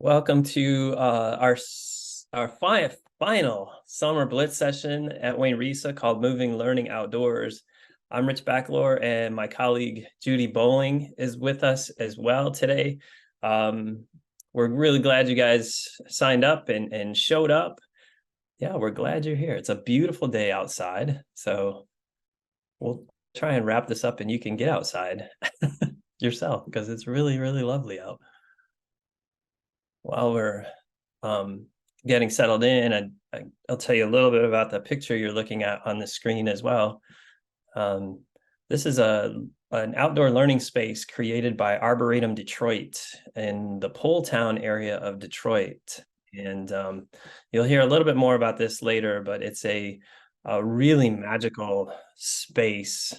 Welcome to our final summer blitz session at Wayne RESA called Moving Learning Outdoors. I'm Rich Backlor, and my colleague Judy Bowling is with us as well today. We're really glad you guys signed up and showed up. Yeah, we're glad you're here. It's a beautiful day outside, so we'll try and wrap this up and you can get outside yourself because it's really, really lovely out. While we're getting settled in, I'll tell you a little bit about the picture you're looking at on the screen as well. This is an outdoor learning space created by Arboretum Detroit in the Poletown area of Detroit. And you'll hear a little bit more about this later, but it's a really magical space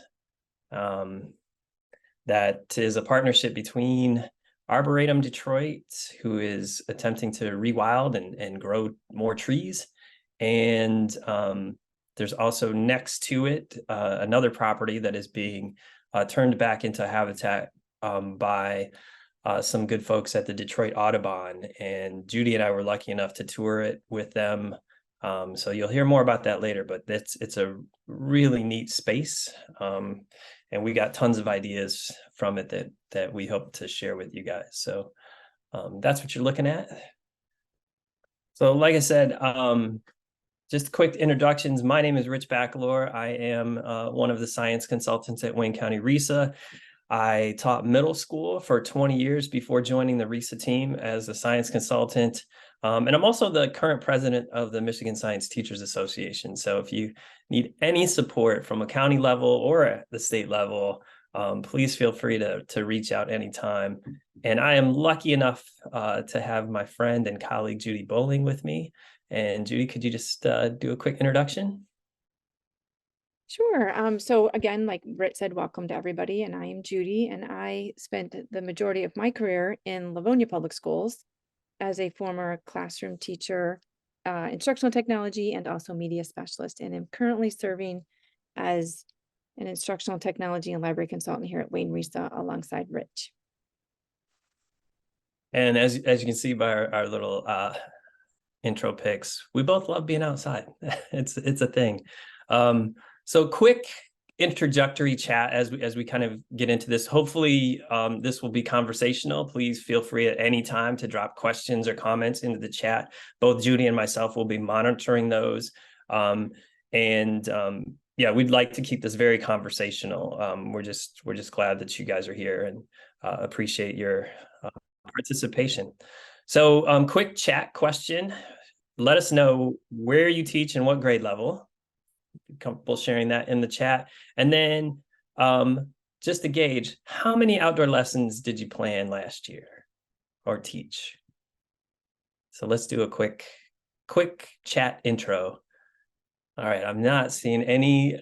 that is a partnership between Arboretum Detroit, who is attempting to rewild and grow more trees. And there's also next to it another property that is being turned back into habitat by some good folks at the Detroit Audubon. And Judy and I were lucky enough to tour it with them. So you'll hear more about that later, but it's a really neat space. And we got tons of ideas from it that we hope to share with you guys. So that's what you're looking at. So like I said, just quick introductions. My name is Rich Backlor. I am one of the science consultants at Wayne County RESA. I taught middle school for 20 years before joining the RESA team as a science consultant. And I'm also the current president of the Michigan Science Teachers Association. So if you need any support from a county level or at the state level, please feel free to reach out anytime. And I am lucky enough to have my friend and colleague Judy Bowling with me. And Judy, could you just do a quick introduction? Sure. So again, like Britt said, welcome to everybody. And I am Judy, and I spent the majority of my career in Livonia Public Schools as a former classroom teacher, instructional technology, and also media specialist, and am currently serving as an instructional technology and library consultant here at Wayne RESA alongside Rich. And as you can see by our little intro pics, we both love being outside. It's a thing. So quick introductory chat as we kind of get into this. Hopefully this will be conversational. Please feel free at any time to drop questions or comments into the chat. Both Judy and myself will be monitoring those. Yeah, we'd like to keep this very conversational. We're just glad that you guys are here and appreciate your participation. So quick chat question. Let us know where you teach and what grade level. Comfortable sharing that in the chat. And then just to gauge, how many outdoor lessons did you plan last year or teach? So let's do a quick chat intro. All right, I'm not seeing any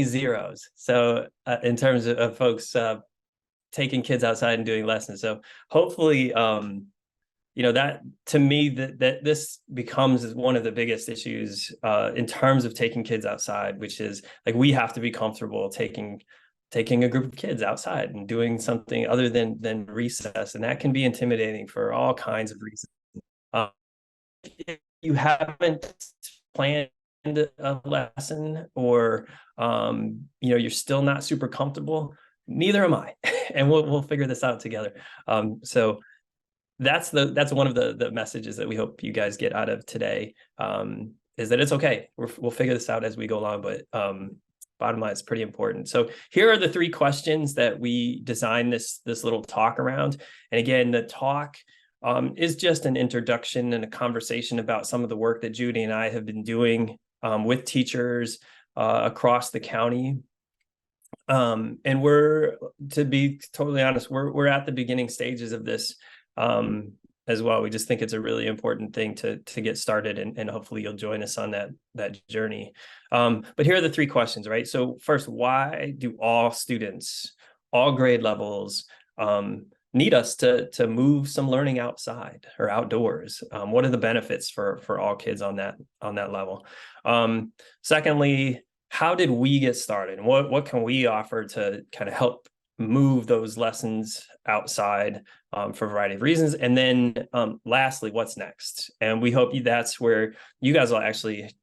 zeros. So in terms of folks taking kids outside and doing lessons. So hopefully that to me that this becomes one of the biggest issues in terms of taking kids outside, which is like we have to be comfortable taking a group of kids outside and doing something other than recess, and that can be intimidating for all kinds of reasons. If you haven't planned a lesson or you're still not super comfortable, neither am I, and we'll figure this out together. So that's one of the messages that we hope you guys get out of today, is that it's okay. We'll figure this out as we go along, but bottom line, it's pretty important. So here are the 3 questions that we designed this little talk around. And again, the talk is just an introduction and a conversation about some of the work that Judy and I have been doing with teachers across the county. And to be totally honest, we're at the beginning stages of this as well. We just think it's a really important thing to get started, and hopefully you'll join us on that journey. But here are the 3 questions, right? So first, why do all students, all grade levels, need us to move some learning outside or outdoors? What are the benefits for all kids on that level? Secondly, how did we get started? What can we offer to kind of help move those lessons outside for a variety of reasons. And then lastly, what's next? And we hope that's where you guys will actually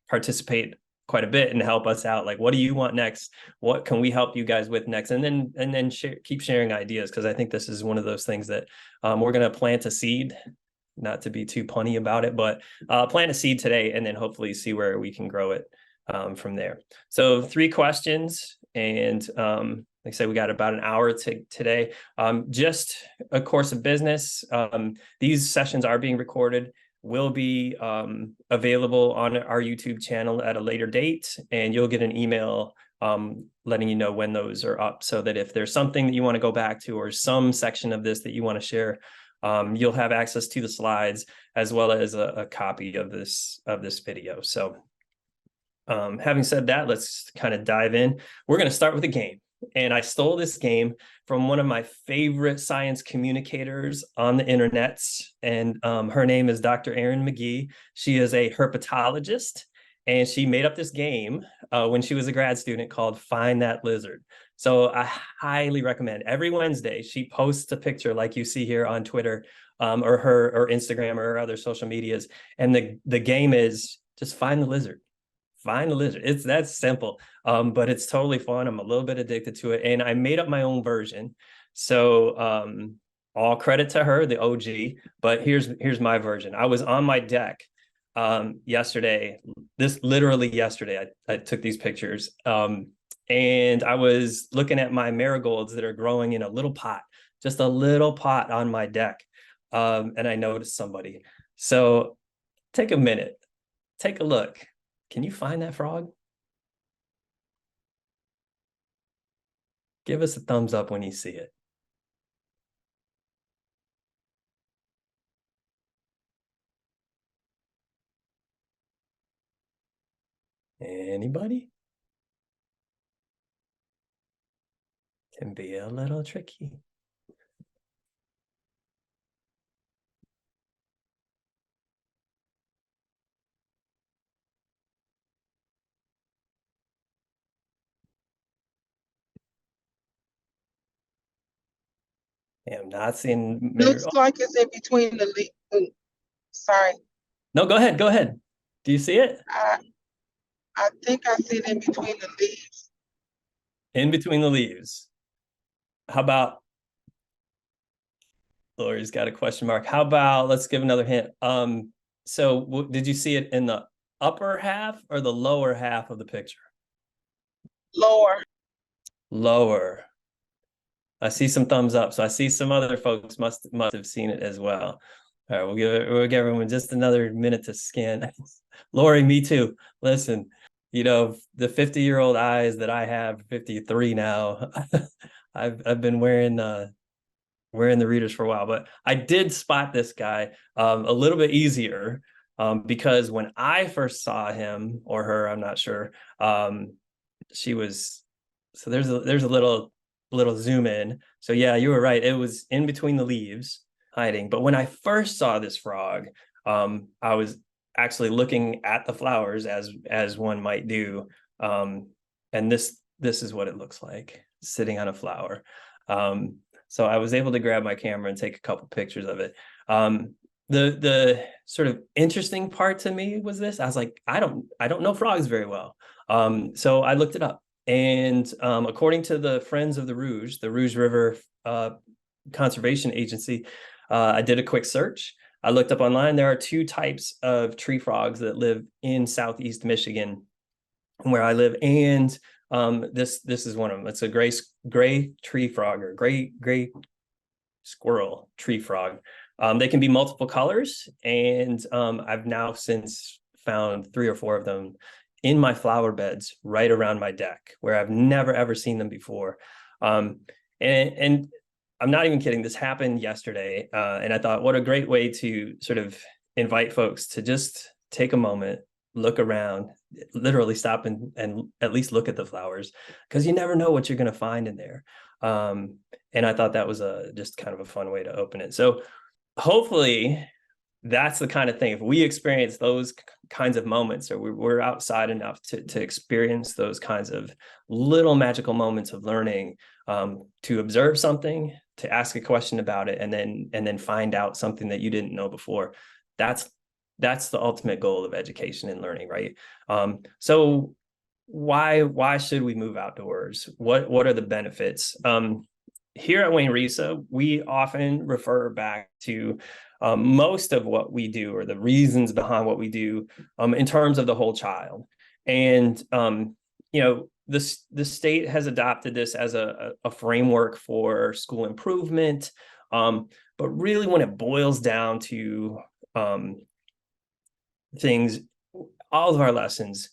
participate quite a bit and help us out. Like, what do you want next? What can we help you guys with next? And then keep sharing ideas, because I think this is one of those things that we're going to plant a seed, not to be too punny about it, but plant a seed today and then hopefully see where we can grow it from there. So 3 questions, and like I said, we got about an hour today. Just a course of business. These sessions are being recorded, will be available on our YouTube channel at a later date, and you'll get an email letting you know when those are up, so that if there's something that you want to go back to or some section of this that you want to share, you'll have access to the slides as well as a copy of this video. So having said that, let's kind of dive in. We're going to start with a game. And I stole this game from one of my favorite science communicators on the internet. And her name is Dr. Erin McGee. She is a herpetologist, and she made up this game when she was a grad student called Find That Lizard. So I highly recommend. Every Wednesday, she posts a picture like you see here on Twitter or Instagram or her other social medias. And the game is just find the lizard. Find the lizard. It's that simple, but it's totally fun. I'm a little bit addicted to it, and I made up my own version. So all credit to her, the OG. But here's my version. I was on my deck yesterday. Literally yesterday, I took these pictures, and I was looking at my marigolds that are growing in a little pot, just a little pot on my deck, and I noticed somebody. So take a minute, take a look. Can you find that frog? Give us a thumbs up when you see it. Anybody? Can be a little tricky. I'm not seeing. Looks like it's in between the leaves. Sorry. No, go ahead. Go ahead. Do you see it? I think I see it in between the leaves. In between the leaves. How about, Lori's got a question mark. How about, let's give another hint. So did you see it in the upper half or the lower half of the picture? Lower. Lower. I see some thumbs up. So I see some other folks must have seen it as well. All right, we'll give everyone just another minute to scan. Lori, me too. Listen, you know, the 50-year-old eyes that I have, 53 now, I've been wearing the readers for a while, but I did spot this guy a little bit easier because when I first saw him or her, I'm not sure, she was, so there's a little zoom in. So yeah, you were right. It was in between the leaves hiding. But when I first saw this frog, I was actually looking at the flowers as one might do. And this is what it looks like, sitting on a flower. So I was able to grab my camera and take a couple pictures of it. The sort of interesting part to me was this. I was like, I don't know frogs very well. So I looked it up. And according to the Friends of the Rouge River Conservation Agency, I did a quick search. I looked up online. There are 2 types of tree frogs that live in Southeast Michigan, where I live, and this is one of them. It's a gray tree frog, or gray squirrel tree frog. They can be multiple colors, and I've now since found 3 or 4 of them in my flower beds right around my deck, where I've never ever seen them before. And I'm not even kidding. This happened yesterday, and I thought, what a great way to sort of invite folks to just take a moment, look around, literally stop and at least look at the flowers, because you never know what you're going to find in there. And I thought that was just kind of a fun way to open it. So hopefully that's the kind of thing, if we experience those kinds of moments, or we're outside enough to experience those kinds of little magical moments of learning, to observe something, to ask a question about it, and then find out something that you didn't know before. That's the ultimate goal of education and learning, right? So why should we move outdoors? What are the benefits? Here at Wayne Risa, we often refer back to most of what we do, or the reasons behind what we do, in terms of the whole child. And the state has adopted this as a framework for school improvement. But really, when it boils down to things, all of our lessons,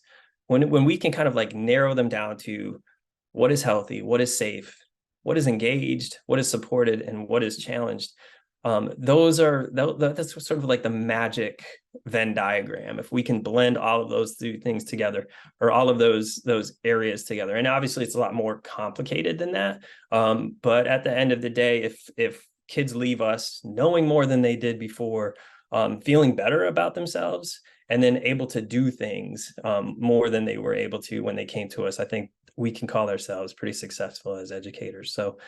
when we can kind of like narrow them down to what is healthy, what is safe, what is engaged, what is supported, and what is challenged, that's sort of like the magic Venn diagram. If we can blend all of those two things together, or all of those areas together, and obviously it's a lot more complicated than that. But at the end of the day, if kids leave us knowing more than they did before, feeling better about themselves, and then able to do things more than they were able to when they came to us, I think we can call ourselves pretty successful as educators. So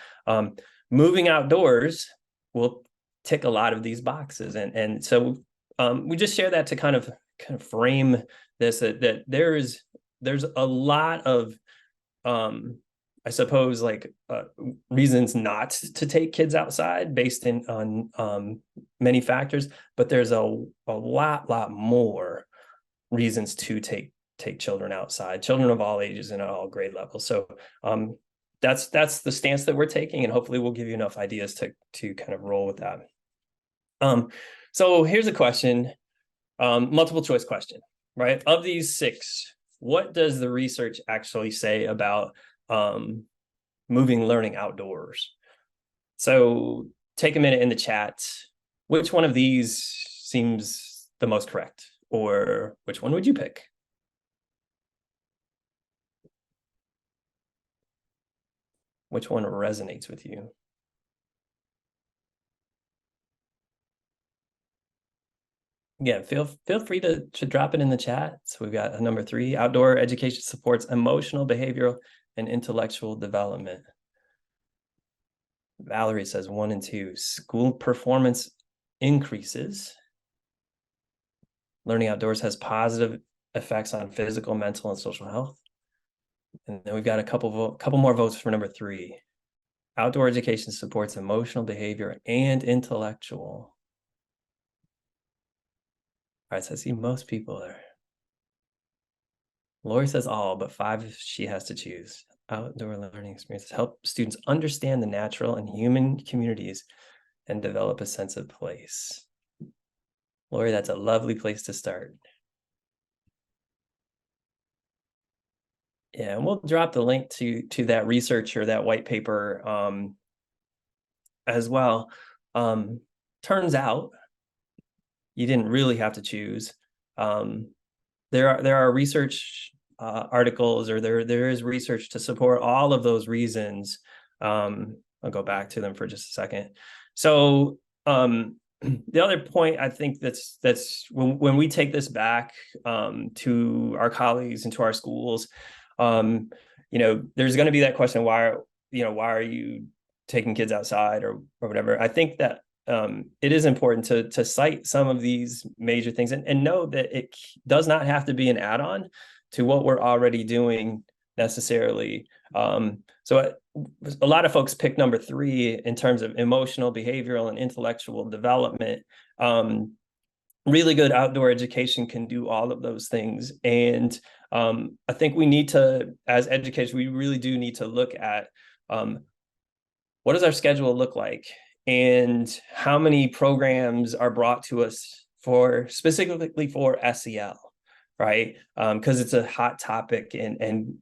moving outdoors will tick a lot of these boxes. And so we just share that to kind of frame this, that there's a lot of, I suppose, like reasons not to take kids outside based on many factors, but there's a lot more reasons to take children outside, children of all ages and at all grade levels. So that's the stance that we're taking, and hopefully we'll give you enough ideas to kind of roll with that. So here's a question, multiple choice question, right? Of these 6, what does the research actually say about moving learning outdoors? So take a minute in the chat. Which one of these seems the most correct, or which one would you pick? Which one resonates with you? Yeah, feel free to drop it in the chat. So we've got number 3, outdoor education supports emotional, behavioral, and intellectual development. Valerie says 1 and 2. School performance increases. Learning outdoors has positive effects on physical, mental, and social health. And then we've got a couple more votes for number 3. Outdoor education supports emotional, behavior, and intellectual. All right, so I see most people there. Lori says all, but 5 if she has to choose. Outdoor learning experiences help students understand the natural and human communities and develop a sense of place. Lori, that's a lovely place to start. Yeah, and we'll drop the link to that research or that white paper as well. Turns out you didn't really have to choose. There are research articles, or there is research to support all of those reasons. I'll go back to them for just a second. So the other point, I think that's when we take this back to our colleagues and to our schools, there's going to be that question, why are you taking kids outside or whatever. I think that it is important to cite some of these major things and know that it does not have to be an add-on to what we're already doing necessarily. So a lot of folks pick number 3 in terms of emotional, behavioral, and intellectual development. Really good outdoor education can do all of those things. And I think we need to, as educators, we really do need to look at what does our schedule look like, and how many programs are brought to us specifically for SEL, right? Because it's a hot topic, and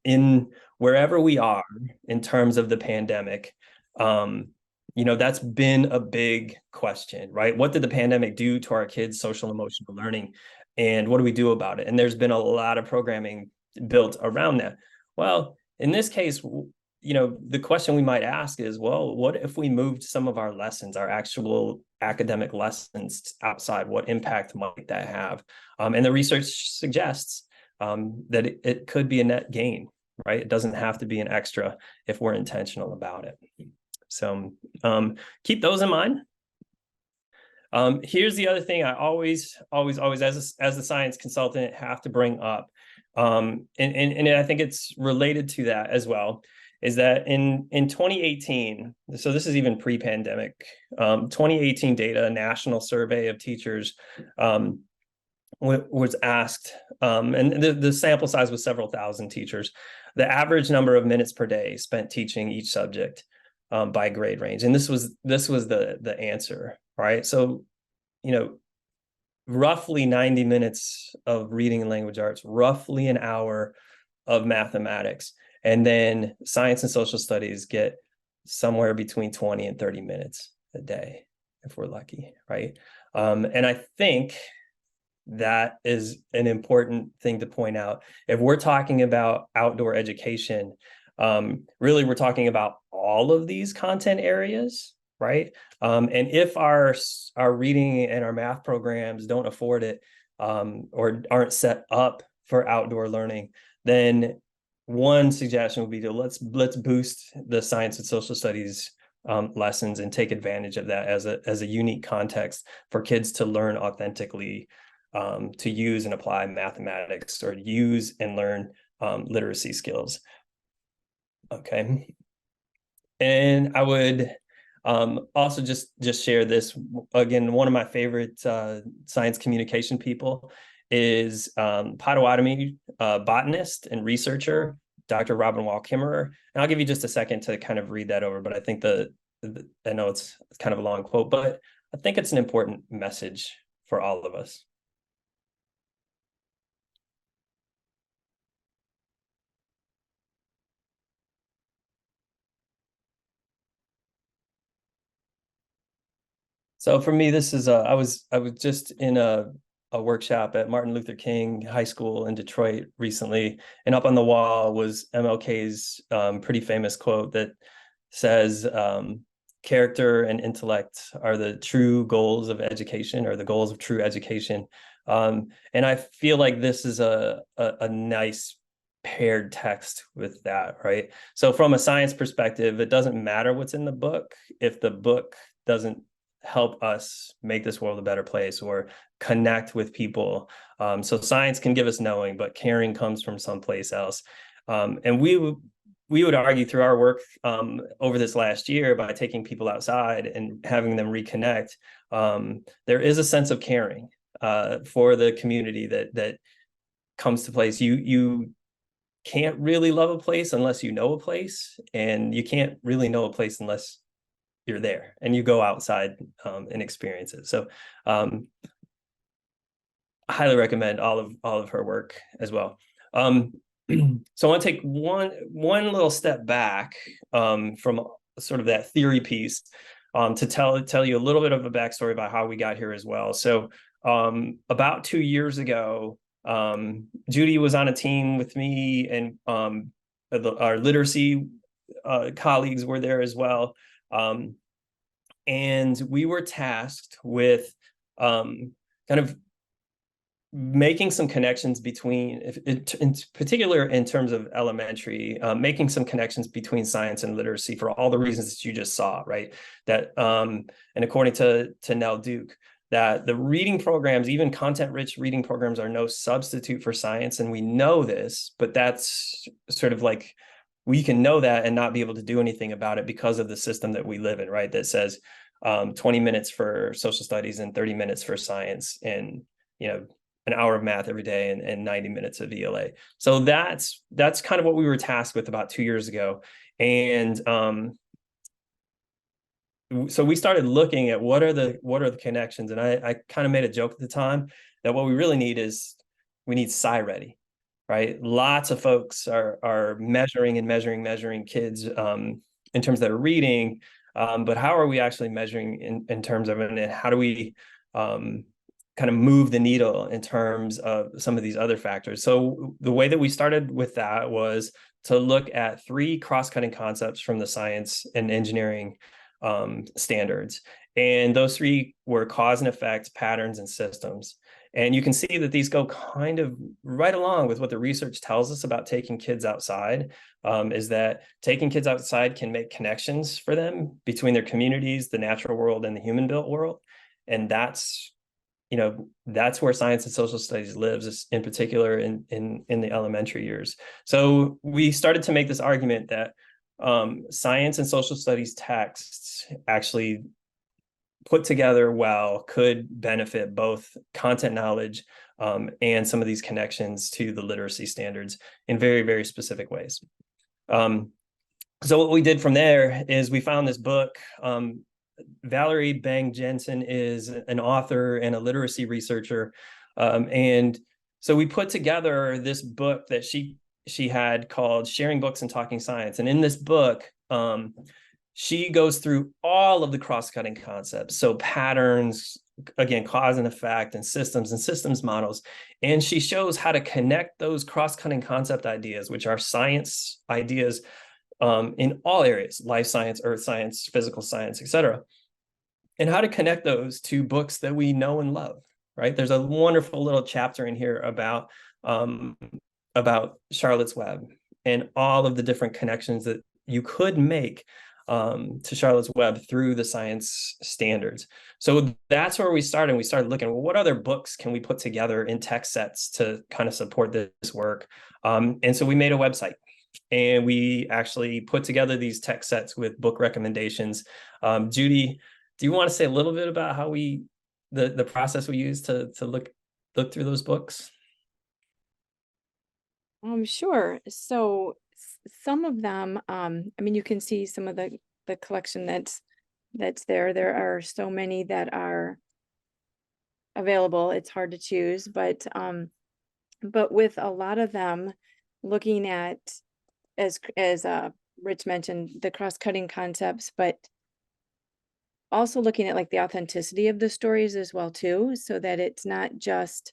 in wherever we are in terms of the pandemic, that's been a big question, right? What did the pandemic do to our kids' social and emotional learning, and what do we do about it? And there's been a lot of programming built around that. Well, in this case, the question we might ask is, well, what if we moved some of our lessons, our actual academic lessons, outside? What impact might that have? And the research suggests that it could be a net gain. right? It doesn't have to be an extra if we're intentional about it. So keep those in mind. Here's the other thing I always, as the science consultant, have to bring up, and I think it's related to that as well, is that in 2018, so this is even pre-pandemic, 2018 data, a national survey of teachers was asked, and the sample size was several thousand teachers, the average number of minutes per day spent teaching each subject by grade range. And this was the answer, right? So, roughly 90 minutes of reading and language arts, roughly an hour of mathematics, and then science and social studies get somewhere between 20 and 30 minutes a day, if we're lucky, right? And I think that is an important thing to point out. If we're talking about outdoor education, really we're talking about all of these content areas, right? And if our reading and our math programs don't afford it, or aren't set up for outdoor learning, then one suggestion would be to let's boost the science and social studies lessons and take advantage of that as a unique context for kids to learn authentically, to use and apply mathematics, or use and learn literacy skills. Okay. And I would also just share this again. One of my favorite science communication people is Potawatomi botanist and researcher, Dr. Robin Wall Kimmerer. And I'll give you just a second to kind of read that over, but I think I know it's kind of a long quote, but I think it's an important message for all of us. So for me, this is I was just in a workshop at Martin Luther King High School in Detroit recently, and up on the wall was MLK's pretty famous quote that says, character and intellect are the true goals of education, or the goals of true education. And I feel like this is a nice paired text with that, right? So from a science perspective, it doesn't matter what's in the book if the book doesn't help us make this world a better place or connect with people. So science can give us knowing, but caring comes from someplace else. And we would argue through our work over this last year, by taking people outside and having them reconnect, there is a sense of caring for the community that comes to place. You can't really love a place unless you know a place, and you can't really know a place unless you're there and you go outside and experience it. So I highly recommend all of her work as well. So I want to take one little step back from sort of that theory piece to tell you a little bit of a backstory about how we got here as well. So about 2 years ago, Judy was on a team with me, and our literacy colleagues were there as well. And we were tasked with kind of making some connections between, in particular in terms of elementary, making some connections between science and literacy for all the reasons that you just saw, right? That, and according to Nell Duke, that the reading programs, even content-rich reading programs, are no substitute for science. And we know this, but that's sort of like, we can know that and not be able to do anything about it because of the system that we live in, right? That says 20 minutes for social studies and 30 minutes for science, and an hour of math every day and 90 minutes of ELA. So that's kind of what we were tasked with about 2 years ago. And so we started looking at what are the connections. And I kind of made a joke at the time that what we really need is we need SciReady, right? Lots of folks are measuring kids in terms of their reading, but how are we actually measuring in terms of it, and how do we kind of move the needle in terms of some of these other factors? So the way that we started with that was to look at 3 cross-cutting concepts from the science and engineering standards. And those three were cause and effect, patterns, and systems. And you can see that these go kind of right along with what the research tells us about taking kids outside, is that taking kids outside can make connections for them between their communities, the natural world, and the human-built world. And that's, that's where science and social studies lives, in particular in the elementary years. So we started to make this argument that science and social studies texts actually put together well could benefit both content knowledge and some of these connections to the literacy standards in very, very specific ways. So what we did from there is we found this book. Valerie Bang Jensen is an author and a literacy researcher. And so we put together this book that she had called Sharing Books and Talking Science. And in this book, she goes through all of the cross-cutting concepts. So patterns, again, cause and effect, and systems models. And she shows how to connect those cross-cutting concept ideas, which are science ideas in all areas, life science, earth science, physical science, etc., and how to connect those to books that we know and love, right? There's a wonderful little chapter in here about Charlotte's Web and all of the different connections that you could make to Charlotte's Web through the science standards. So that's where we started. We started looking, well, what other books can we put together in text sets to kind of support this work? And so we made a website, and we actually put together these text sets with book recommendations. Judy, do you want to say a little bit about how the process we used to look through those books? Sure. So some of them, I mean, you can see some of the collection that's there. There are so many that are available. It's hard to choose, but with a lot of them, looking at, as Rich mentioned, the cross-cutting concepts, but also looking at like the authenticity of the stories as well too, so that it's not just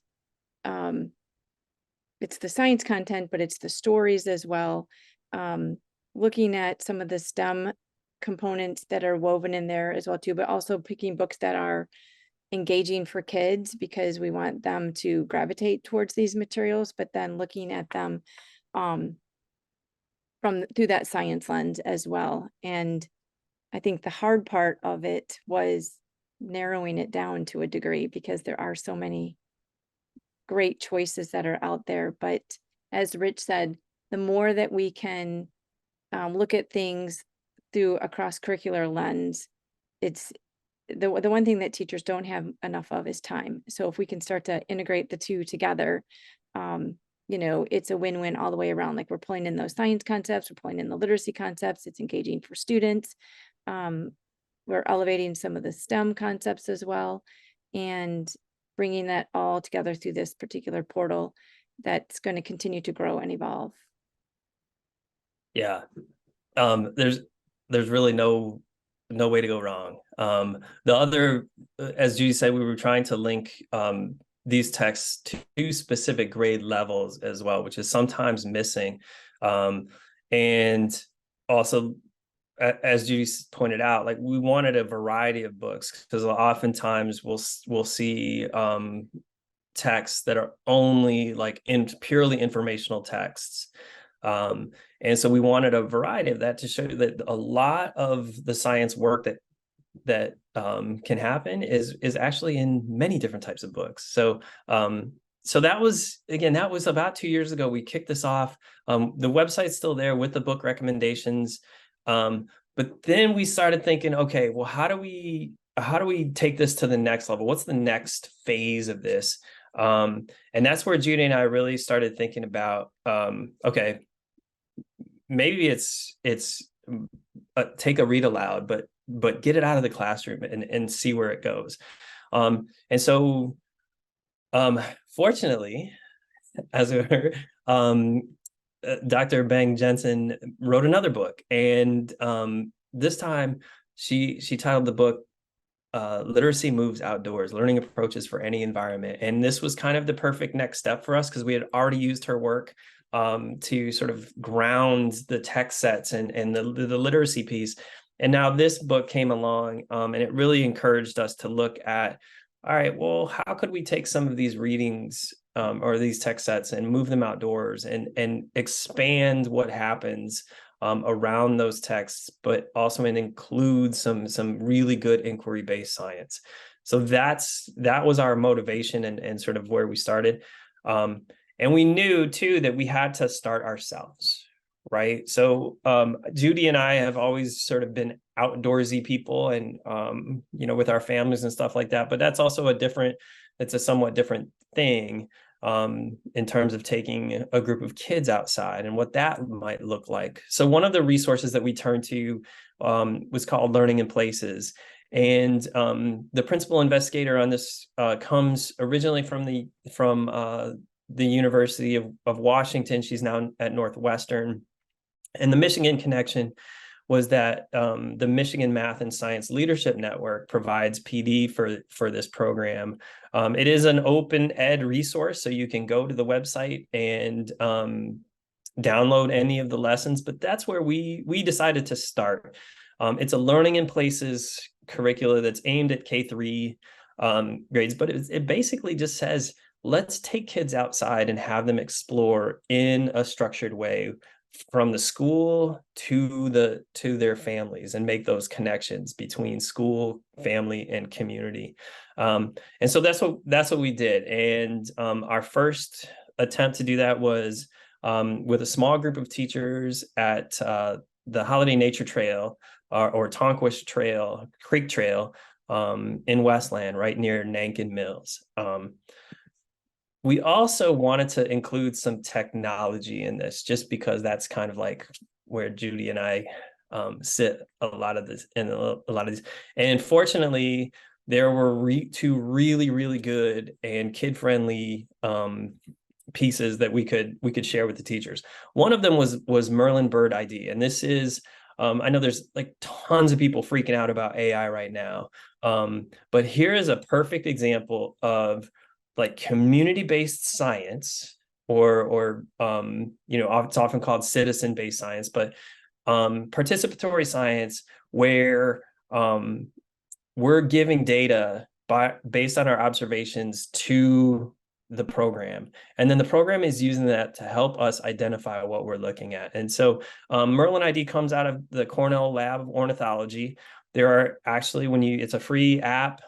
it's the science content, but it's the stories as well. Looking at some of the STEM components that are woven in there as well too, but also picking books that are engaging for kids, because we want them to gravitate towards these materials, but then looking at them through that science lens as well. And I think the hard part of it was narrowing it down to a degree, because there are so many great choices that are out there. But as Rich said, the more that we can look at things through a cross-curricular lens, it's the one thing that teachers don't have enough of is time. So if we can start to integrate the two together, it's a win-win all the way around. Like, we're pulling in those science concepts, we're pulling in the literacy concepts, it's engaging for students. We're elevating some of the STEM concepts as well, and bringing that all together through this particular portal that's going to continue to grow and evolve. Yeah. There's really no way to go wrong. The other, as Judy said, we were trying to link these texts to specific grade levels as well, which is sometimes missing. And also, as Judy pointed out, like, we wanted a variety of books, because oftentimes we'll see texts that are only like purely informational texts. And so we wanted a variety of that to show that a lot of the science work that can happen is actually in many different types of books. So that was about 2 years ago. We kicked this off. The website's still there with the book recommendations. But then we started thinking, okay, well, how do we take this to the next level? What's the next phase of this? And that's where Judy and I really started thinking about, okay, maybe it's take a read aloud, but get it out of the classroom and see where it goes. And so, fortunately, as it were, Dr. Bang Jensen wrote another book, and this time she titled the book Literacy Moves Outdoors: Learning Approaches for Any Environment. And this was kind of the perfect next step for us, because we had already used her work to sort of ground the text sets and the literacy piece. And now this book came along, and it really encouraged us to look at, all right, well, how could we take some of these readings or these text sets and move them outdoors and expand what happens around those texts, but also include some really good inquiry-based science. So that was our motivation and sort of where we started. And we knew too that we had to start ourselves, right? So Judy and I have always sort of been outdoorsy people, and with our families and stuff like that. But that's also it's a somewhat different thing in terms of taking a group of kids outside and what that might look like. So one of the resources that we turned to was called Learning in Places. And the principal investigator on this comes originally from the University of Washington. She's now at Northwestern. And the Michigan connection was that the Michigan Math and Science Leadership Network provides PD for this program. It is an open ed resource, so you can go to the website and download any of the lessons, but that's where we decided to start. It's a Learning in Places curricula that's aimed at K-3 grades, but it basically just says, let's take kids outside and have them explore in a structured way from the school to their families and make those connections between school, family, and community. And so that's what we did. And our first attempt to do that was with a small group of teachers at the Holiday Nature Trail or Tonquist Trail, Creek Trail in Westland, right near Nankin Mills. We also wanted to include some technology in this, just because that's kind of like where Judy and I sit a lot of these. And fortunately, there were two really, really good and kid-friendly pieces that we could share with the teachers. One of them was Merlin Bird ID, and this is I know there's like tons of people freaking out about AI right now, but here is a perfect example of like community-based science, or it's often called citizen-based science, but participatory science, where we're giving data based on our observations to the program, and then the program is using that to help us identify what we're looking at. And so Merlin ID comes out of the Cornell Lab of Ornithology. There are actually, it's a free app.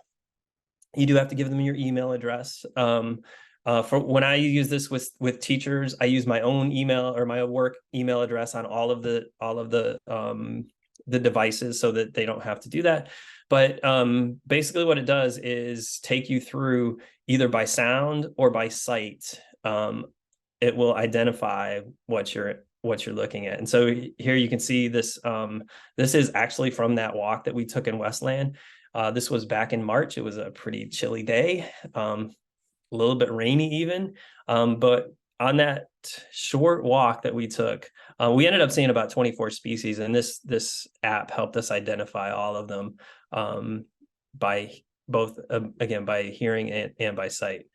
You do have to give them your email address. For when I use this with teachers, I use my own email or my work email address on all of the devices, so that they don't have to do that. But basically what it does is take you through either by sound or by sight. It will identify what you're looking at. And so here you can see this. This is actually from that walk that we took in Westland. This was back in March. It was a pretty chilly day, a little bit rainy even. But on that short walk that we took, we ended up seeing about 24 species, and this app helped us identify all of them by both, again, by hearing and by sight.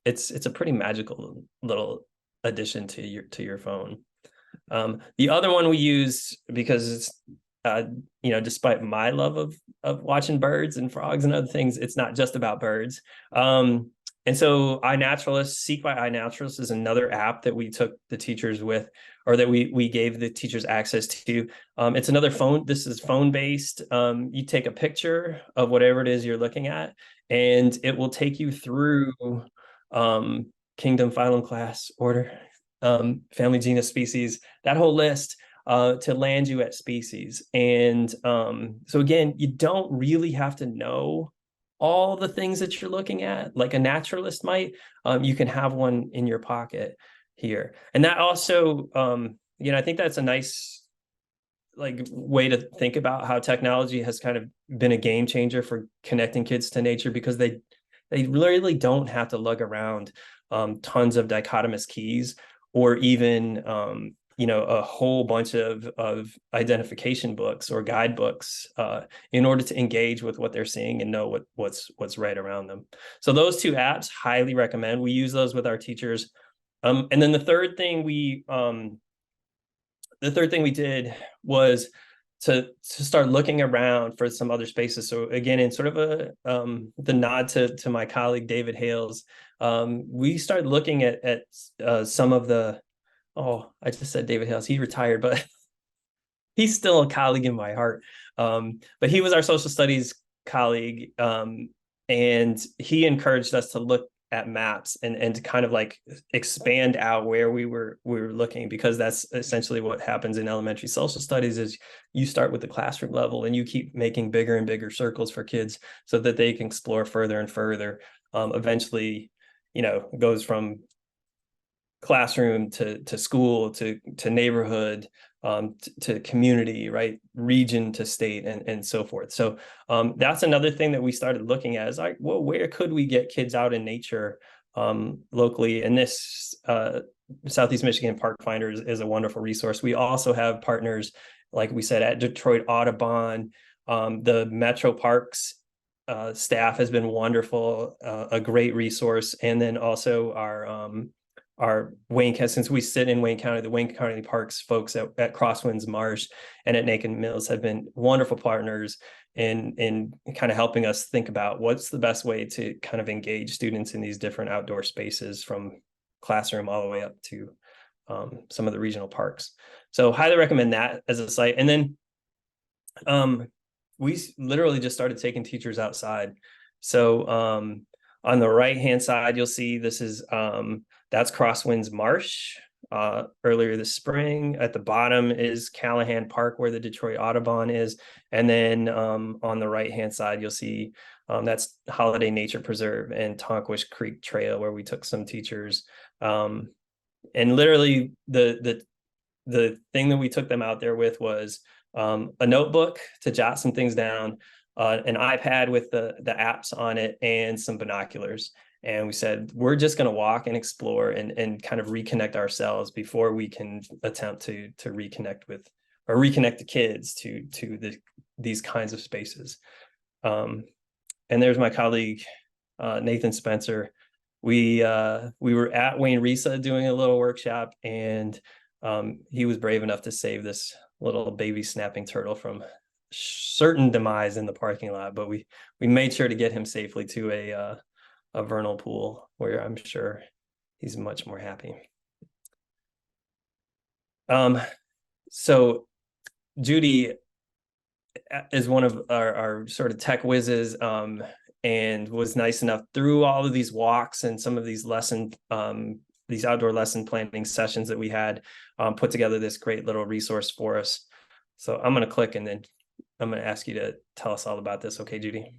It's a pretty magical little addition to your phone. The other one we use, because it's despite my love of watching birds and frogs and other things, it's not just about birds. And so iNaturalist, Seek by iNaturalist, is another app that we took the teachers with, or that we gave the teachers access to. It's another phone. This is phone-based. You take a picture of whatever it is you're looking at, and it will take you through kingdom, phylum, class, order, family, genus, species, that whole list, to land you at species. And so again, you don't really have to know all the things that you're looking at like a naturalist might. You can have one in your pocket here. And that also, I think that's a nice way to think about how technology has kind of been a game changer for connecting kids to nature, because they really don't have to lug around tons of dichotomous keys, or even a whole bunch of identification books or guidebooks in order to engage with what they're seeing and know what's right around them. So those two apps, highly recommend. We use those with our teachers. And then the third thing we did was to start looking around for some other spaces. So again, in sort of the nod to my colleague David Hales, we started looking at some of the, oh, I just said David Hales, he retired, but he's still a colleague in my heart. But he was our social studies colleague, and he encouraged us to look at maps and to kind of like expand out where we were looking, because that's essentially what happens in elementary social studies is you start with the classroom level and you keep making bigger and bigger circles for kids so that they can explore further and further. Eventually, it goes from classroom to school to neighborhood, to community, right, region to state, and so forth. So that's another thing that we started looking at is like, well, where could we get kids out in nature locally? And this Southeast Michigan Park Finder is a wonderful resource. We also have partners, like we said, at Detroit Audubon. The Metro Parks staff has been wonderful, a great resource. And then also our Wayne County, since we sit in Wayne County, the Wayne County Parks folks at Crosswinds Marsh and at Naked Mills have been wonderful partners in kind of helping us think about what's the best way to kind of engage students in these different outdoor spaces, from classroom all the way up to some of the regional parks. So highly recommend that as a site. And then we literally just started taking teachers outside. So on the right-hand side, you'll see this is that's Crosswinds Marsh earlier this spring. At the bottom is Callahan Park, where the Detroit Audubon is. And then on the right-hand side, you'll see that's Holiday Nature Preserve and Tonquish Creek Trail, where we took some teachers. And literally the thing that we took them out there with was a notebook to jot some things down, an iPad with the apps on it, and some binoculars. And we said, we're just going to walk and explore and kind of reconnect ourselves before we can attempt to reconnect with, or reconnect the kids to these kinds of spaces. And there's my colleague, Nathan Spencer. We were at Wayne Risa doing a little workshop, and he was brave enough to save this little baby snapping turtle from certain demise in the parking lot, but we made sure to get him safely to a vernal pool, where I'm sure he's much more happy. So Judy is one of our sort of tech whizzes, and was nice enough through all of these walks and some of these these outdoor lesson planning sessions that we had, put together this great little resource for us. So I'm going to click, and then I'm going to ask you to tell us all about this. Okay, Judy?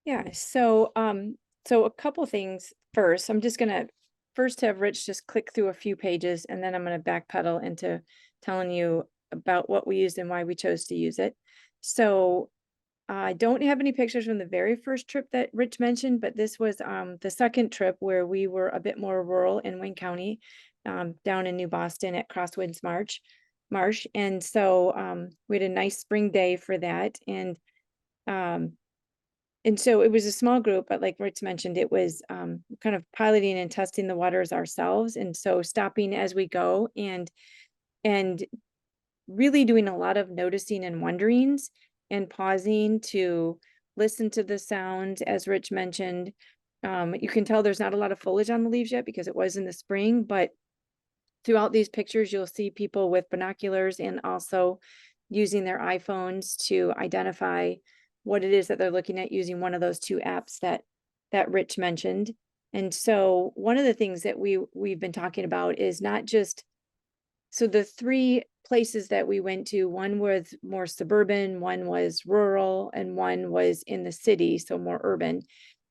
Yeah, so a couple things first. I'm just gonna first have Rich just click through a few pages, and then I'm gonna backpedal into telling you about what we used and why we chose to use it. So I don't have any pictures from the very first trip that Rich mentioned, but this was the second trip where we were a bit more rural in Wayne County, down in New Boston at Crosswinds Marsh. And so we had a nice spring day for that. And so it was a small group, but like Rich mentioned, it was kind of piloting and testing the waters ourselves. And so stopping as we go and really doing a lot of noticing and wonderings and pausing to listen to the sounds. As Rich mentioned, you can tell there's not a lot of foliage on the leaves yet because it was in the spring, but throughout these pictures, you'll see people with binoculars and also using their iPhones to identify what it is that they're looking at using one of those two apps that Rich mentioned. And so one of the things that we've been talking about is not just, so the three places that we went to, one was more suburban, one was rural, and one was in the city, so more urban.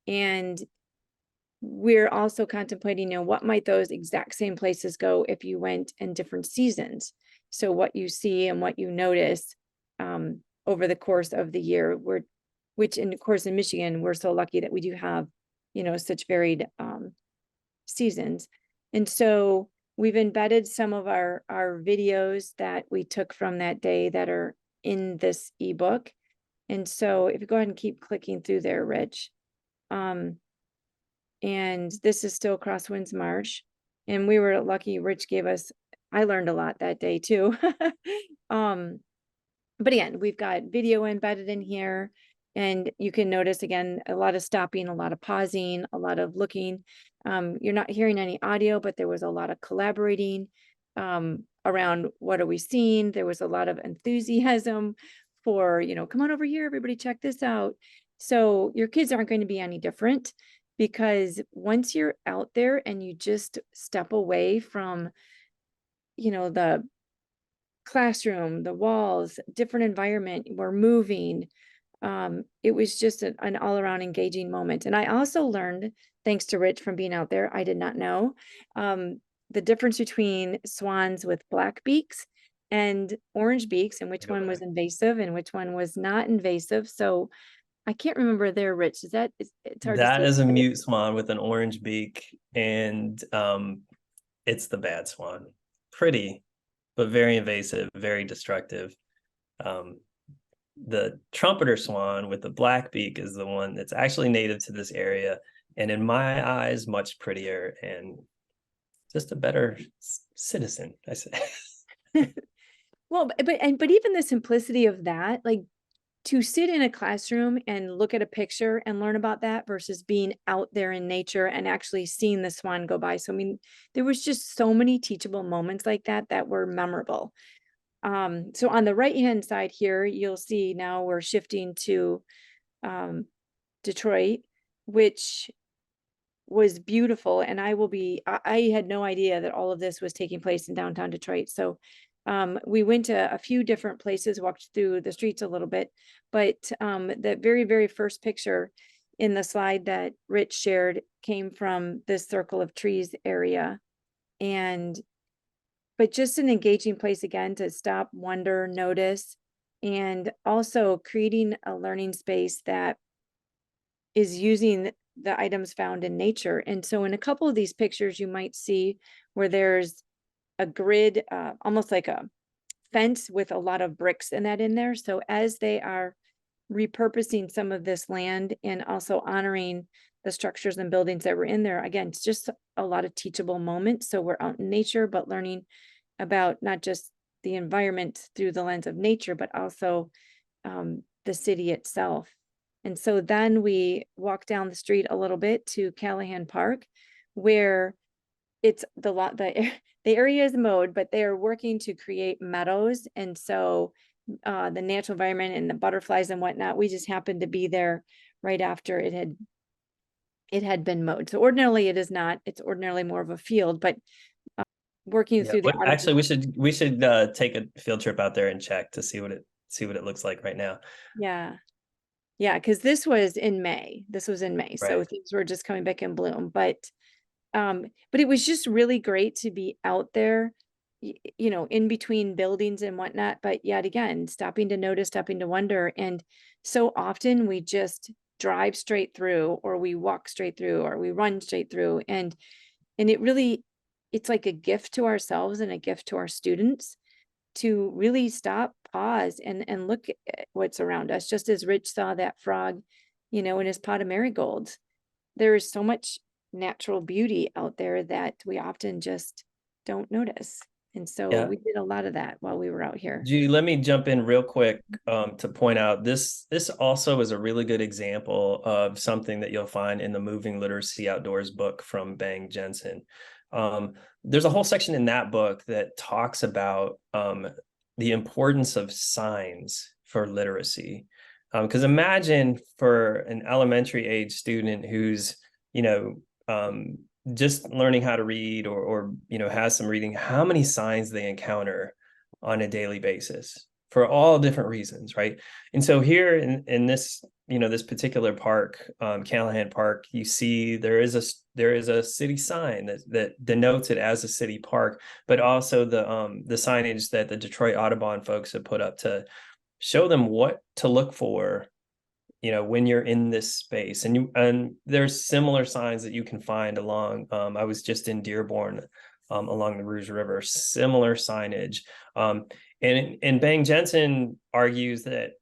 And we're also contemplating, what might those exact same places go if you went in different seasons? So what you see and what you notice over the course of the year, which in course in Michigan, we're so lucky that we do have, such varied seasons. And so we've embedded some of our videos that we took from that day that are in this ebook. And so if you go ahead and keep clicking through there, Rich. And this is still Crosswinds Marsh. And we were lucky, Rich gave us I learned a lot that day too. Um, but again, we've got video embedded in here, and you can notice again, a lot of stopping, a lot of pausing, a lot of looking. You're not hearing any audio, but there was a lot of collaborating around what are we seeing. There was a lot of enthusiasm for, you know, come on over here, everybody check this out. So your kids aren't going to be any different, because once you're out there and you just step away from, you know, the classroom, the walls, different environment, we're moving. It was just an all-around engaging moment. And I also learned, thanks to Rich from being out there, I did not know, the difference between swans with black beaks and orange beaks, and which Go one was back. invasive and which one was not invasive. So I can't remember there, Rich. It's hard to That see. is a mute swan with an orange beak, and it's the bad swan. Pretty, but very invasive, very destructive. The trumpeter swan with the black beak is the one that's actually native to this area, and in my eyes, much prettier and just a better citizen, I say. Well, but even the simplicity of that, like, to sit in a classroom and look at a picture and learn about that versus being out there in nature and actually seeing the swan go by. So, I mean, there was just so many teachable moments like that that were memorable. So on the right-hand side here, you'll see now we're shifting to Detroit, which was beautiful. And I had no idea that all of this was taking place in downtown Detroit. So we went to a few different places, walked through the streets a little bit, but the very, very first picture in the slide that Rich shared came from this circle of trees area. But just an engaging place again to stop, wonder, notice, and also creating a learning space that is using the items found in nature. And so in a couple of these pictures, you might see where there's a grid, almost like a fence with a lot of bricks in there. So as they are repurposing some of this land and also honoring the structures and buildings that were in there, again, it's just a lot of teachable moments. So we're out in nature, but learning about not just the environment through the lens of nature, but also the city itself. And so then we walked down the street a little bit to Callahan Park, where it's the area is mowed, but they are working to create meadows. And so the natural environment and the butterflies and whatnot, we just happened to be there right after it had been mowed. So ordinarily it is not, it's ordinarily more of a field, but working Yeah, through the actually, we should take a field trip out there and check to see what it looks like right now. Yeah, because this was in May. So Right. things were just coming back in bloom. But it was just really great to be out there, you know, in between buildings and whatnot. But yet again, stopping to notice, stopping to wonder. And so often we just drive straight through, or we walk straight through, or we run straight through. And it's like a gift to ourselves and a gift to our students to really stop, pause, and look at what's around us. Just as Rich saw that frog, you know, in his pot of marigolds, there is so much natural beauty out there that we often just don't notice. And so Yeah. we did a lot of that while we were out here. Judy, let me jump in real quick to point out this also is a really good example of something that you'll find in the Moving Literacy Outdoors book from Bang Jensen. There's a whole section in that book that talks about the importance of signs for literacy. Because imagine for an elementary age student who's, you know, just learning how to read or you know, has some reading, how many signs they encounter on a daily basis for all different reasons, right? And so here in this, you know, this particular park, Callahan Park, you see there is a city sign that denotes it as a city park, but also the signage that the Detroit Audubon folks have put up to show them what to look for, you know, when you're in this space. And there's similar signs that you can find along, I was just in Dearborn, along the Rouge River, similar signage. And Bang Jensen argues that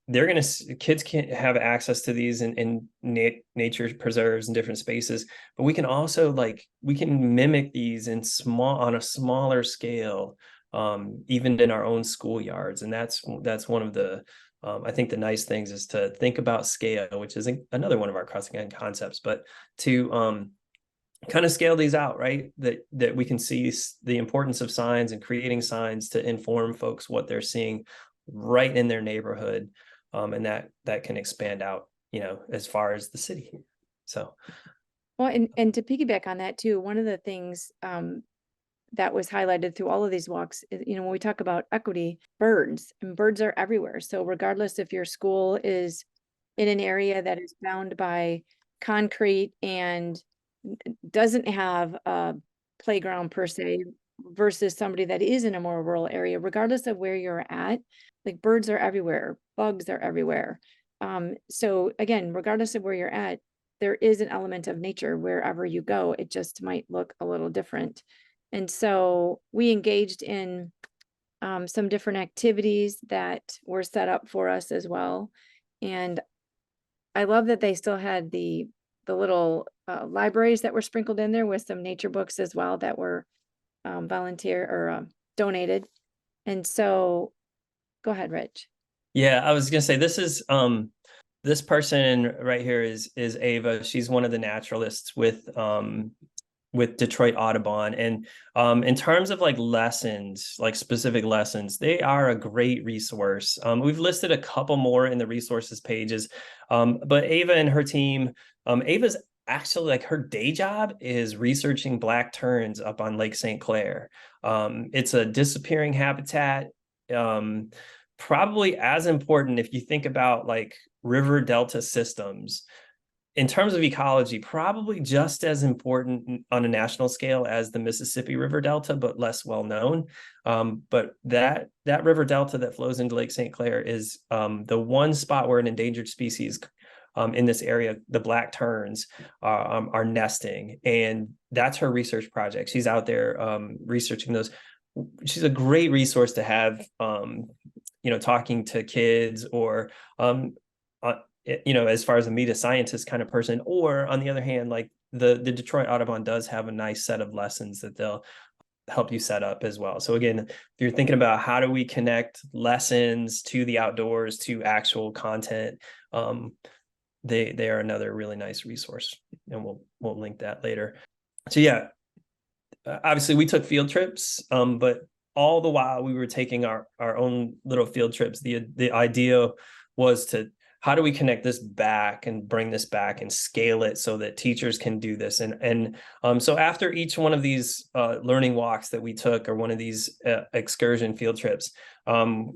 kids can't have access to these in nature preserves and different spaces, but we can also we can mimic these on a smaller scale even in our own schoolyards. And that's one of the I think the nice things is to think about scale, which is another one of our crossing end concepts, but to kind of scale these out, right? That we can see the importance of signs and creating signs to inform folks what they're seeing right in their neighborhood, and that can expand out, as far as the city. So, well, and to piggyback on that too, one of the things that was highlighted through all of these walks is, when we talk about equity, birds are everywhere. So regardless if your school is in an area that is bound by concrete and doesn't have a playground per se versus somebody that is in a more rural area, regardless of where you're at, like birds are everywhere, bugs are everywhere. So again, regardless of where you're at, there is an element of nature wherever you go. It just might look a little different. And so we engaged in some different activities that were set up for us as well. And I love that they still had the little libraries that were sprinkled in there with some nature books as well that were volunteer or donated. And so go ahead, Rich. yeah, I was gonna say this person right here is Ava. She's one of the naturalists with Detroit Audubon. And in terms of like lessons, like specific lessons, they are a great resource. We've listed a couple more in the resources pages, but Ava and her team, Ava's actually, like, her day job is researching black terns up on Lake St. Clair. It's a disappearing habitat. Probably as important if you think about like river delta systems in terms of ecology, probably just as important on a national scale as the Mississippi River Delta, but less well known. But that river delta that flows into Lake St. Clair is the one spot where an endangered species in this area, the black terns, are nesting, and that's her research project. She's out there researching those. She's a great resource to have, talking to kids or as far as a meet a scientist kind of person, or on the other hand, like the Detroit Audubon does have a nice set of lessons that they'll help you set up as well. So again, if you're thinking about how do we connect lessons to the outdoors, to actual content, they are another really nice resource, and we'll link that later. So yeah, obviously we took field trips, but all the while we were taking our own little field trips, the idea was to, how do we connect this back and bring this back and scale it so that teachers can do this? And so after each one of these learning walks that we took, or one of these excursion field trips,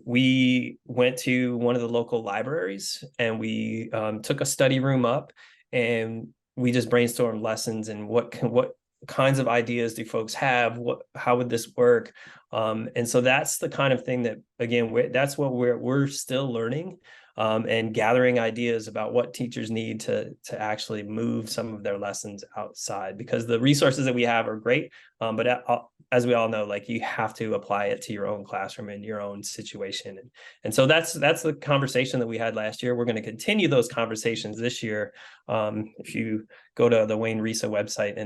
we went to one of the local libraries, and we took a study room up, and we just brainstormed lessons and what kinds of ideas do folks have? How would this work? And so that's the kind of thing that, again, that's what we're still learning. And gathering ideas about what teachers need to actually move some of their lessons outside, because the resources that we have are great, but as we all know, like, you have to apply it to your own classroom and your own situation. And so that's the conversation that we had last year. We're going to continue those conversations this year. If you go to the Wayne Risa website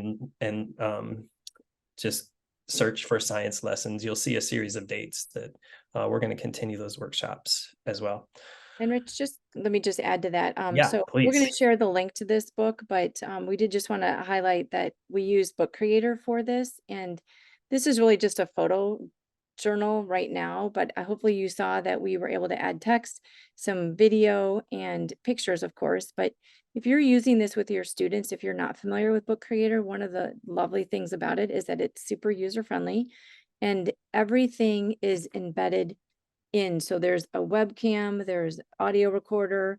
and just search for science lessons, you'll see a series of dates that we're going to continue those workshops as well. And Rich, let me just add to that. Yeah, So we're going please. to share the link to this book, but we did just want to highlight that we use Book Creator for this. And this is really just a photo journal right now, but hopefully you saw that we were able to add text, some video, and pictures, of course. But if you're using this with your students, if you're not familiar with Book Creator, one of the lovely things about it is that it's super user-friendly and everything is embedded in. So there's a webcam, there's audio recorder,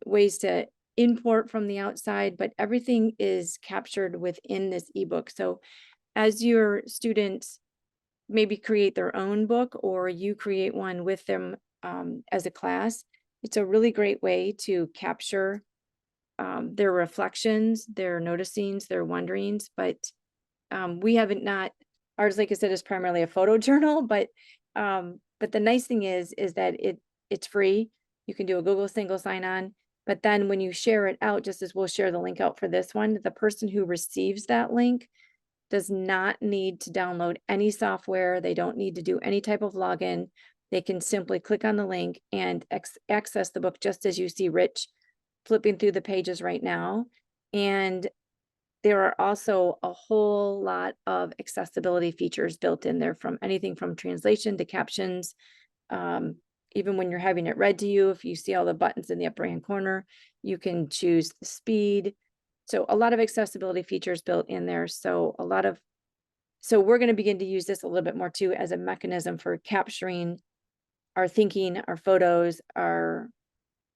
ways to import from the outside, but everything is captured within this ebook. So as your students maybe create their own book, or you create one with them as a class, it's a really great way to capture their reflections, their noticings, their wonderings. But we haven't ours, like I said, is primarily a photo journal, but the nice thing is that it's free. You can do a Google single sign-on, but then when you share it out, just as we'll share the link out for this one, the person who receives that link does not need to download any software. They don't need to do any type of login. They can simply click on the link and access the book just as you see Rich flipping through the pages right now. And there are also a whole lot of accessibility features built in there, from anything from translation to captions. Even when you're having it read to you, if you see all the buttons in the upper hand corner, you can choose the speed. So a lot of accessibility features built in there. So we're going to begin to use this a little bit more too as a mechanism for capturing our thinking, our photos, our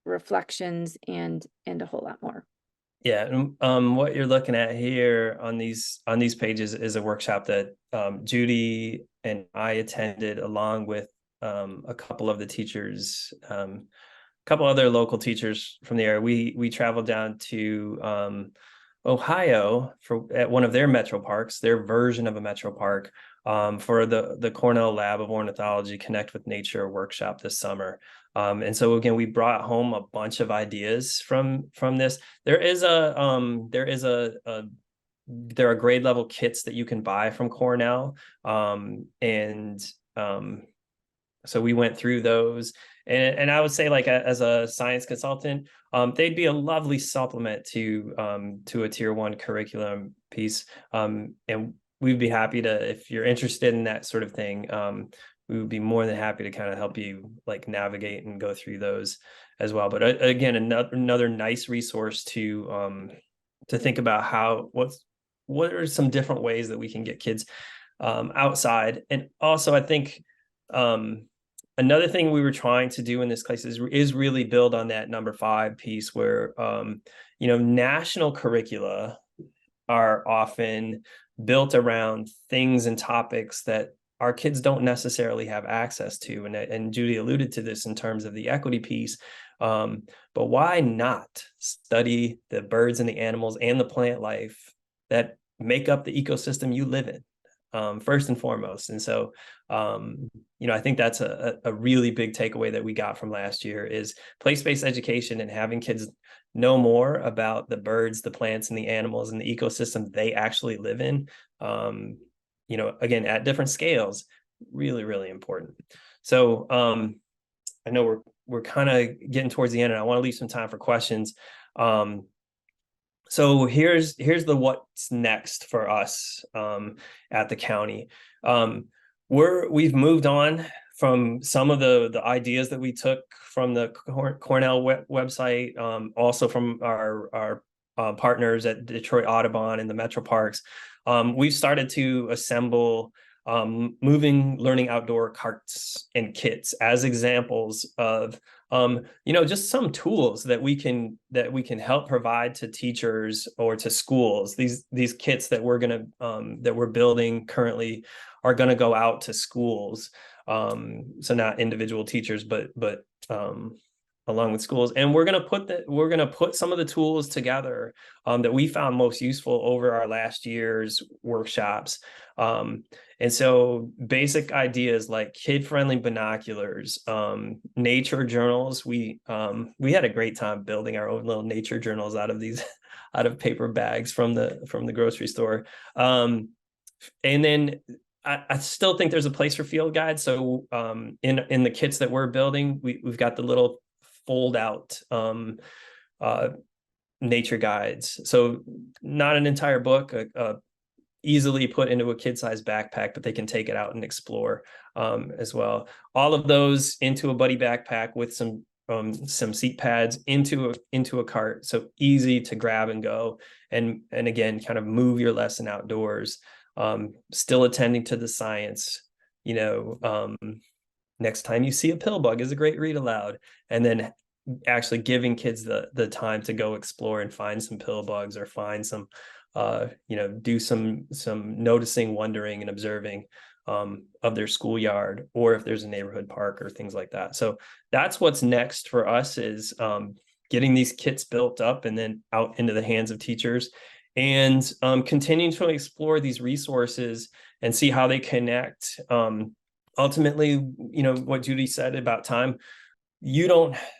reflections, and a whole lot more. Yeah, what you're looking at here on these pages is a workshop that Judy and I attended, along with a couple of the teachers, a couple other local teachers from the area. We traveled down to Ohio at one of their metro parks, their version of a metro park, for the Cornell Lab of Ornithology Connect with Nature workshop this summer. And so again, we brought home a bunch of ideas from this. There are grade level kits that you can buy from Cornell, so we went through those, and I would say, like, as a science consultant, they'd be a lovely supplement to a tier 1 curriculum piece, and we'd be happy to, if you're interested in that sort of thing, we would be more than happy to kind of help you, like, navigate and go through those as well. But again, another nice resource to think about what are some different ways that we can get kids outside. And also, I think another thing we were trying to do in this class is really build on that number 5 piece, where national curricula are often built around things and topics that our kids don't necessarily have access to. And Judy alluded to this in terms of the equity piece. But why not study the birds and the animals and the plant life that make up the ecosystem you live in, first and foremost? And so, I think that's a really big takeaway that we got from last year, is place-based education and having kids know more about the birds, the plants, and the animals and the ecosystem they actually live in. Again, at different scales, really, really important. So I know we're kind of getting towards the end, and I want to leave some time for questions. So here's the what's next for us at the county. We've moved on from some of the ideas that we took from the Cornell website, also from our partners at Detroit Audubon and the Metro Parks. We've started to assemble moving learning outdoor carts and kits as examples of just some tools that we can help provide to teachers or to schools. These kits that we're building currently are going to go out to schools, so not individual teachers, but along with schools. And we're going to put some of the tools together that we found most useful over our last year's workshops. And so basic ideas like kid-friendly binoculars, nature journals. We had a great time building our own little nature journals out of paper bags from the grocery store. And then I still think there's a place for field guides. So in the kits that we're building, we've got the little fold out nature guides. So not an entire book, easily put into a kid-sized backpack, but they can take it out and explore as well. All of those into a buddy backpack with some seat pads into a cart, so easy to grab and go, and again, kind of move your lesson outdoors, still attending to the science. Next time you see a pill bug is a great read aloud, and then actually giving kids the time to go explore and find some pill bugs, or find some do some noticing, wondering, and observing of their schoolyard, or if there's a neighborhood park or things like that. So that's what's next for us, is getting these kits built up and then out into the hands of teachers, and continuing to explore these resources and see how they connect. Ultimately, what Judy said about time,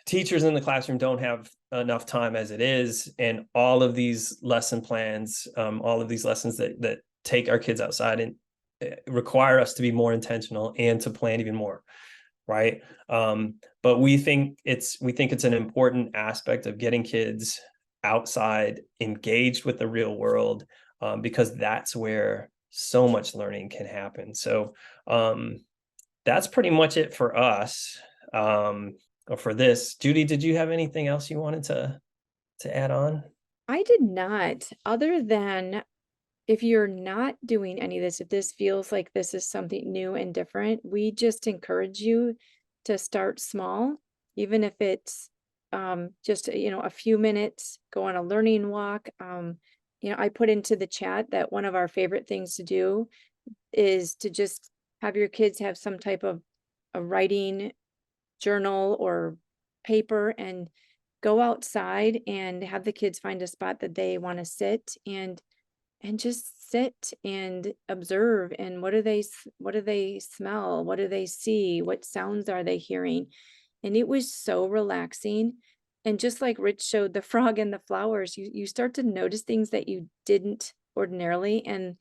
teachers in the classroom don't have enough time as it is, and all of these lesson plans, all of these lessons that take our kids outside and require us to be more intentional and to plan even more, right? But we think it's an important aspect of getting kids outside, engaged with the real world, because that's where so much learning can happen. So that's pretty much it for us, or for this. Judy, did you have anything else you wanted to add on? I did not, other than if you're not doing any of this, if this feels like this is something new and different, we just encourage you to start small, even if it's just, a few minutes, go on a learning walk. I put into the chat that one of our favorite things to do is to just have your kids have some type of a writing journal or paper and go outside and have the kids find a spot that they want to sit and just sit and observe. And what do they smell? What do they see? What sounds are they hearing? And it was so relaxing. And just like Rich showed the frog and the flowers, you start to notice things that you didn't ordinarily. And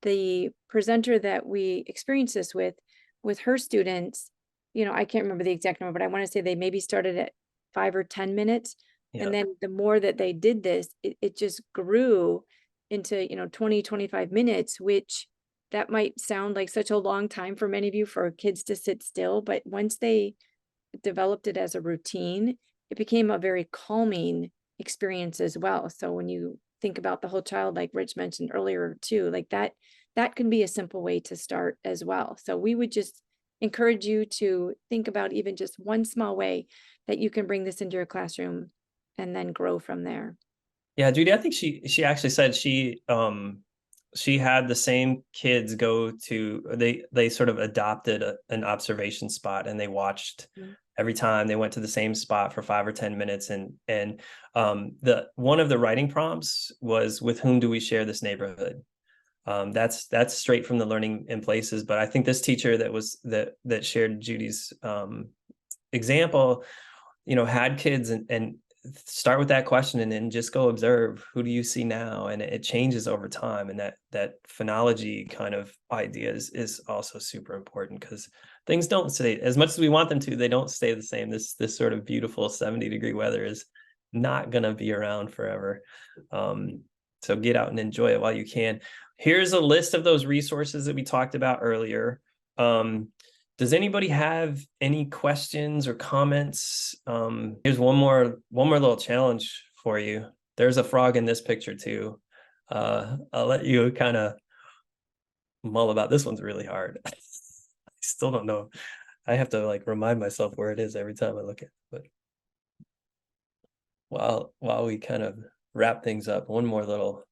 the presenter that we experienced this with her students, I can't remember the exact number, but I want to say they maybe started at 5 or 10 minutes. Yeah. And then the more that they did this, it just grew into, 20, 25 minutes, which that might sound like such a long time for many of you for kids to sit still. But once they developed it as a routine, it became a very calming experience as well. So when you think about the whole child, like Rich mentioned earlier too, like that can be a simple way to start as well. So we would just encourage you to think about even just one small way that you can bring this into your classroom and then grow from there. Yeah, Judy, I think she actually said she had the same kids go to, they sort of adopted an observation spot, and they watched every time they went to the same spot for 5 or 10 minutes. And the one of the writing prompts was, with whom do we share this neighborhood? That's straight from the Learning in Places. But I think this teacher that shared Judy's example, had kids and start with that question and then just go observe, who do you see now? And it changes over time. And that phonology kind of idea is also super important, because things don't stay as much as we want them to. They don't stay the same. This sort of beautiful 70-degree weather is not going to be around forever. So get out and enjoy it while you can. Here's a list of those resources that we talked about earlier. Does anybody have any questions or comments? Here's one more little challenge for you. There's a frog in this picture too. I'll let you kind of mull about this. One's really hard. I still don't know. I have to remind myself where it is every time I look at it. But while we kind of wrap things up, one more little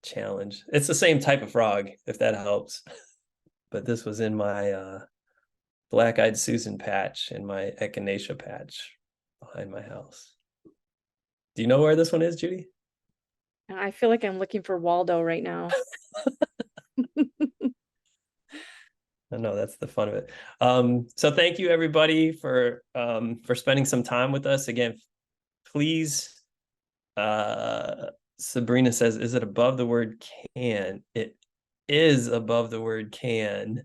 challenge. It's the same type of frog, if that helps. But this was in my Black-Eyed Susan patch and my Echinacea patch behind my house. Do you know where this one is, Judy? I feel like I'm looking for Waldo right now. I know, that's the fun of it. So thank you everybody for spending some time with us. Again, please, Sabrina says, is it above the word can? It is above the word can.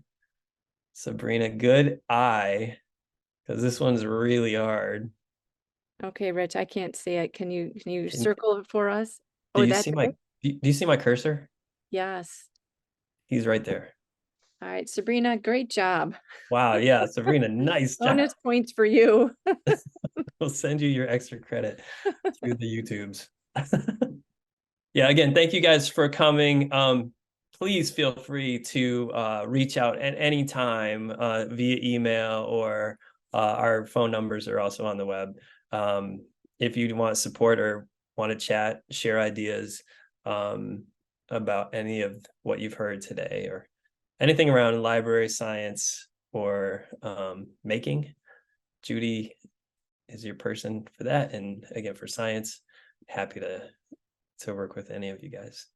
Sabrina, good eye, because this one's really hard. Okay, Rich, I can't see it. Can you circle it for us? Do Oh, you that's see it? do you see my cursor? Yes. He's right there. All right, Sabrina, great job. Wow, yeah, Sabrina, nice job. Bonus points for you. We'll send you your extra credit through the YouTubes. Yeah, again, thank you guys for coming. Please feel free to reach out at any time via email, or our phone numbers are also on the web. If you want support or want to chat, share ideas about any of what you've heard today, or anything around library science or making, Judy is your person for that. And again, for science, happy to work with any of you guys.